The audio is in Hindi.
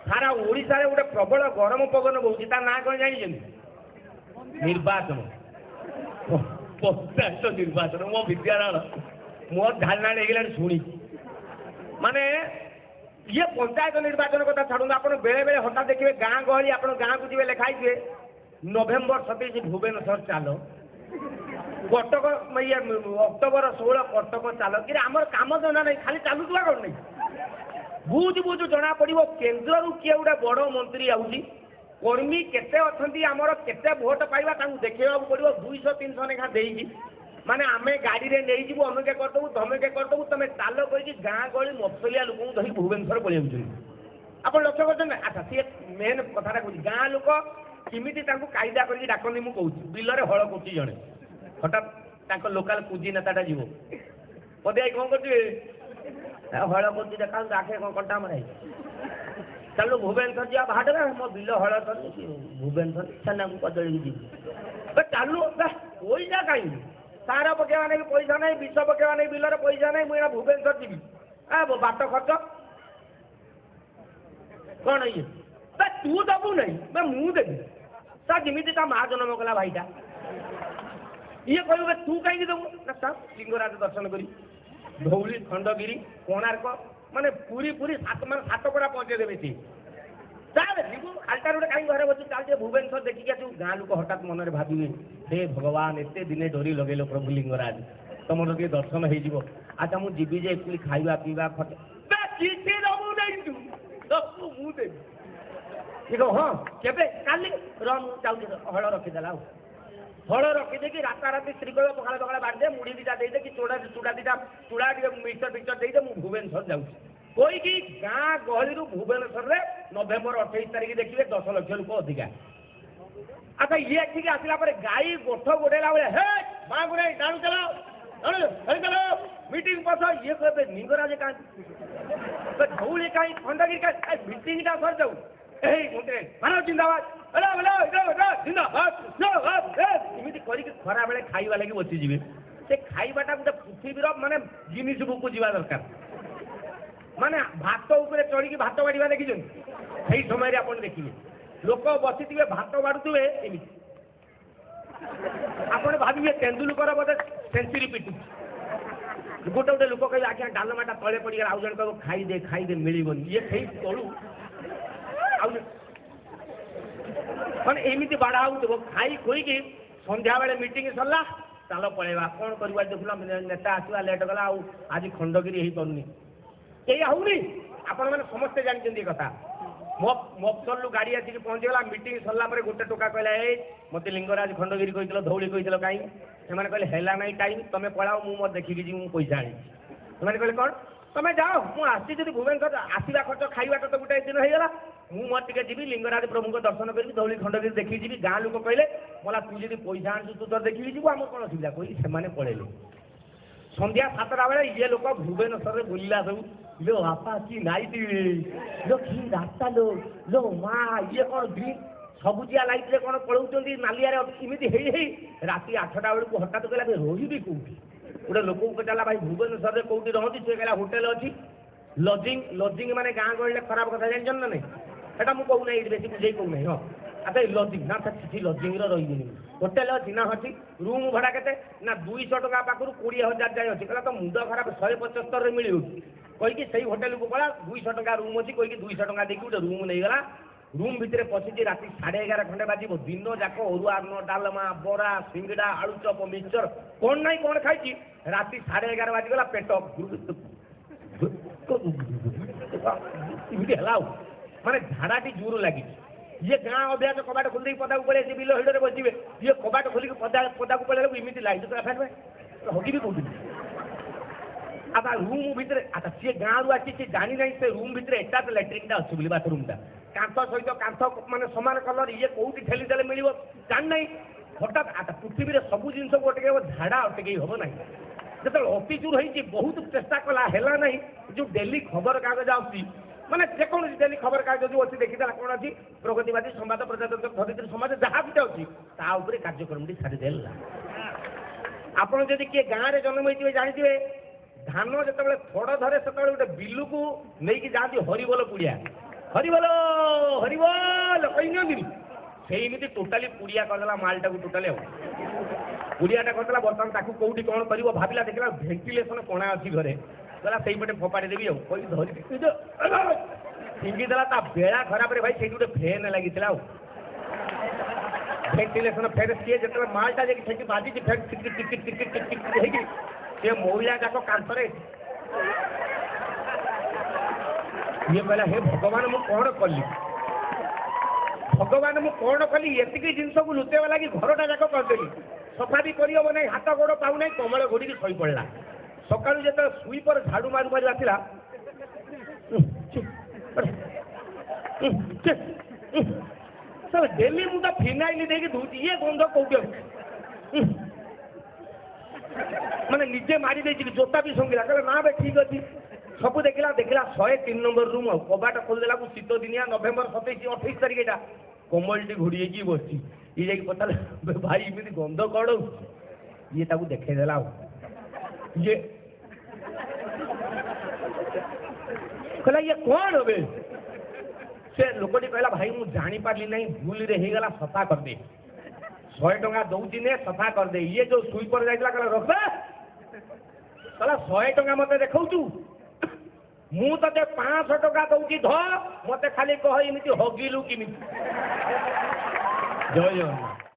सारा ओडिशा रे गोटे प्रबल गरम पवन बहुची ता ना कौन जानी निर्वाचन पंचायत निर्वाचन मो विद्यालय मो धारणा नहीं शुणी माने ये पंचायत निर्वाचन कथा छाड़ू आप बेले बेले हठात देखिए गाँ गहली आप गाँ को जी लिखाई नवेम्बर 27 भुवनेश्वर चाल कटक ये अक्टोबर 16 कटक चाल कि आमर काम धंदा नहीं खाली चलुवा कौन नहीं बुझ बुझ जना पड़ो केन्द्र किए गोटे बड़ मंत्री आउची कर्मी केते अच्छी आमर केते भोट पाइबा देखा पड़ो 200-300 लेखा देगी माने आमे गाड़ी रे नहीं जीवु अमेके करदबु धमेके करदबु तमे चालो कहि गाँ गली मफसलिया लोक धरी भुवनेश्वर पड़े आप लक्ष्य कर अच्छा सी मेन कथा कहूँ गाँ लोक किमिति कायदा करके डाकनी मुझे कहूँ बिलरे हल कर जड़े हठात लोकाल पूजी नेताटा जीव पदे आई कौन कर हल कर देखा आखे कौन कंटा मराई चलो भुवनेश्वर जा बाहर मो बिल हल कर भुवनेश्वर छेना कदली जी चलू पैसा कहीं सार पकेवा नहीं पैसा नहीं विष पकेवा नहीं बिलर पैसा नहीं मुझे भुवनेश्वर जी बाट खर्च कौन ये तू दबू नहीं मुझे देवी ता जमी माँ जन्म कला भाईटा ये कह तू कहीं दबू ना लिंगराज दर्शन करी धौली खंडगिरी कोणार्क माने पूरी पूरी सातपड़ा पहुंचे देवे सी खालटार गोटे कहीं घर बस चलते भुवनेश्वर देखिए आसू गाँ लोक हठात मन में भावे हे भगवान एत दिने डोरी लगे प्रभु लिंगराज तुम टे दर्शन हो अच्छा मुझे जीवी जे एक्चुअली खाଇବା पीवा खर्च किसी दबू नहीं तू दबू मुझे हाँ केवे काली रही हल रखीदेला हल रखीदे कि राताराति स्त्री कह पखाड़ पखाड़ बांधे मुड़ी दीटा दे कि चूड़ा दीटा चूड़ा मिक्सर फिक्सर दे मुझे भुवनेश्वर जाऊँ कोई गाँ गहली भुवनेश्वर में नवेम्बर 28 तारीख देखिए 10 लाख लोक अधिका अच्छा ये ठीक आसला गाई गोठ गोड़ेला बेले हे माँ को नहीं डाणु चलो मीटिंग पस ये कहे लिंगराज कहीं धौली कहीं खंडगिरी कहीं मीटिंगटा सर जाऊ मंत्री मानव जिंदाबाद जिंदाबाद एमती कर खरा बेले खाइबा लगी बसीजे से खाइबाटा गोटे पृथ्वीर माने जिनिस बुक जावा दरकार माने भात उपरे चढ़ी भात बाढ़ा देखी से समय आप देखिए लोक बसी थे भात बाढ़ुवे एमती आप भाविए तेंदुलकर बोधे सेंचुरी पिटु गोटे गोटे लोक कहे आज्ञा डालमाटा तले पड़ गया आउ जन कह खाईदे मिलबन ये खाई तलू मैंने एमती बाढ़ा हो खाई खोईकी संध्या बेले मीटिंग सरला चल पलैया कौन करवा देखुला नेता आसवा लेट गला आज खंडगिरी हो पानी कई होनी आपण मैंने समस्ते जानते कथा मफसलू गाड़ी आसिक पहुँचीगला मीटिंग सरला गोटे टोका कहला मत लिंगराज खंडगिरी कही धौली कही कहीं से कहले है ना टाइम तुम पलाओ मुझे देखिकी जी मुझे पैसा आनी से कहले कौन तुम जाओ मुझे भुवनेश्वर आसवा खर्च खाइबाटा तो गोटे दिन होगा मुझे जी लिंगराज प्रभु दर्शन करी धौली खंडगिरी देखी जी गाँ लोक कहले मला तू जी पैसा आनु तू तो देखी जी आम कौन असुविधा कही से पलैले संध्या 7टा बेले ये लोक भुवनेश्वर बुलला सब लो बापा की नाइट लो कि रास्ता लो लो माँ ये कौन ग्रीन सबुजिया लाइट रे कौन पलाऊँ नालिया इमती राति 8टा बेलू हठात कहला रही कौटी गोटे लोक पचारा भाई भुवनेश्वर कौटी रही से कहला होटेल अच्छी लजिंग लजिंग माने गाँ गहली खराब कथा जानछन ना नहीं एटा मु कहूना ये बेसी बुझे कहूना हाँ अच्छा लजिंग ना किसी लजिंग रही होटेल अच्छी ना अच्छी रूम भड़ा के ना 200 टका पाखर 20,000 जाए अच्छी कहला तो मुंड खराब 175 मिल कहीकि से होटेल को पड़ा 200 टका रूम अच्छी कहीकि 200 टका देखिए गोटे रूम नहीं गला रूम भितर पशिची राति 11:30 खंडे बाजिब दिन जाक अरुआ अन्न डालमा बरा सिंगड़ा आलुचप मिक्सचर कौन नहीं कौन खाई राति 11:30 बाजिगला पेट माने झाड़ाटी जोर लगी ये गाँ अभ्यास कबाट खोल पदा को पड़े बिल हिड़े बसवे ये कबाट खोलिक पदा को पड़े इमती लाइट तो फेर हगी भी कौन आता रूम भितर आता सी गाँ रु आसी जानी ना से रूम भितर एटा तो लैट्रिन अच्छी बोली बाथरूमटा कांथ सहित कांथ माने सामान कलर ये कौटी ठेलीदेले मिल जान ना हठात आता पृथ्वी में सबू जिन अटके झाड़ा अटके हम ना जो अतिजोर हो बहुत चेष्टा कला है ना जो डेली खबर कागज आसी माने जेकोसी डेली खबर कागज जो अच्छी देखीदा कौन अच्छी प्रगतिवादी संवाद प्रजातंत्र धरित्री समाज जहाँ भी अच्छी कार्यक्रम छाड़देला आपड़ जदि किए गाँव में जन्म होते जानते धान जो थोड़ा धरे से गोटे बिलू को लेकिन जाती हरिबोल पुड़िया हरिबोल हरिबोल कहीं सेमती टोटाली पुड़िया करदेला मालटा को टोटाली पुड़ियाटा करदेला बर्तमान ताकू कौटी कौन कर भाविला देखला भेंटिलेसन कणा अच्छी घरे कहला से फोपाड़ी देवी कही धरी फिंगिदेला ता बेला खराब रे भाई से गोटे फैन लगी भेंटिलेसन फेर सी जो मालटा जाकि बाजी फेर टिक टिक टिक टिक टिक टिक टिक सी मऊलिया जाक कांथरे ये कहला हे भगवान मु कौन कली भगवान मु कौन कली एतिकी जिनस को लुचेवा लगी घरटा जाक करदेली सफा भी करहब ना हाथ गोड़ पाऊ ना कमल घोड़ी शई पड़ा सका जो शुई पर झाड़ू मारू मारू आसला सब डेली मुझे फिनाइल देकी दूची ये गंध कौटे माने निजे मारी दे जोता भी संगिला कहला ना बे ठीक अच्छी सब देखला देखला 103 नंबर रूम कबाट खोलदेला शीत दिनिया नवेम्बर 27-28 तारीख एटा कमलटी घोड़ी बस ये जाकि पचारे भाई इमिति गंध कौड़ ये ताकू देखदेला ये कहला ये कौन हे से लोकटी कहला भाई मु जानी पारली नहीं भूल रे हे गला सफा कर दे 100 टंका दउची ने सफा कर दे ये जो सुई पर जाइला कहला रखबे कहला 100 टंका मते देखौचू मु ते 500 टका दउची ध मते खाली कह इमिति हगिलु किमिति जय जगन्नाथ।